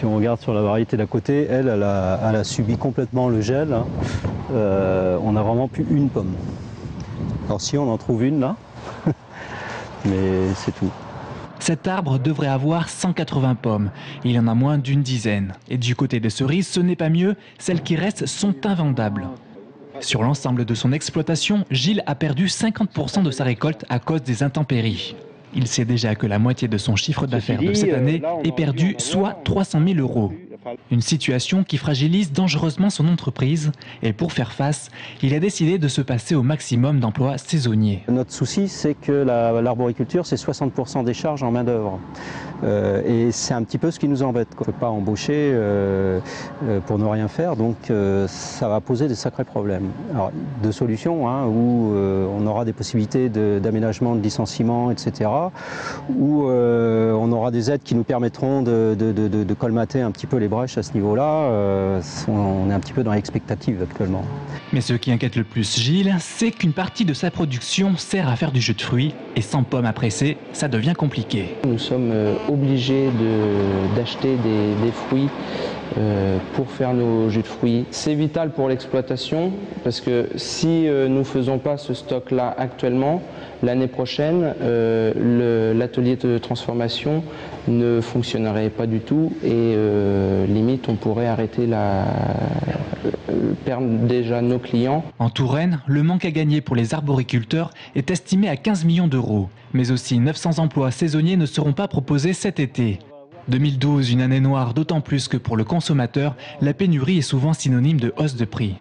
Si on regarde sur la variété d'à côté, elle a subi complètement le gel. Hein. On n'a vraiment plus une pomme. Alors si on en trouve une là, mais c'est tout. Cet arbre devrait avoir 180 pommes. Il y en a moins d'une dizaine. Et du côté des cerises, ce n'est pas mieux. Celles qui restent sont invendables. Sur l'ensemble de son exploitation, Gilles a perdu 50% de sa récolte à cause des intempéries. Il sait déjà que la moitié de son chiffre d'affaires de cette année est perdu, soit 300 000 €. Une situation qui fragilise dangereusement son entreprise. Et pour faire face, il a décidé de se passer au maximum d'emplois saisonniers. Notre souci, c'est que l'arboriculture, c'est 60% des charges en main-d'œuvre. Et c'est un petit peu ce qui nous embête. On ne peut pas embaucher pour ne rien faire, donc ça va poser des sacrés problèmes. Alors, deux solutions, hein, où on aura des possibilités d'aménagement, de licenciement, etc. Où on aura des aides qui nous permettront de colmater un petit peu les brèches à ce niveau-là. On est un petit peu dans l'expectative actuellement. Mais ce qui inquiète le plus Gilles, c'est qu'une partie de sa production sert à faire du jus de fruits. Et sans pommes à presser, ça devient compliqué. Nous sommes obligés d'acheter des fruits pour faire nos jus de fruits. C'est vital pour l'exploitation parce que si nous ne faisons pas ce stock-là actuellement, l'année prochaine, l'atelier de transformation ne fonctionnerait pas du tout et limite on pourrait arrêter perdre déjà nos clients. En Touraine, le manque à gagner pour les arboriculteurs est estimé à 15 millions d'euros. Mais aussi 900 emplois saisonniers ne seront pas proposés cet été. 2012, une année noire, d'autant plus que pour le consommateur, la pénurie est souvent synonyme de hausse de prix.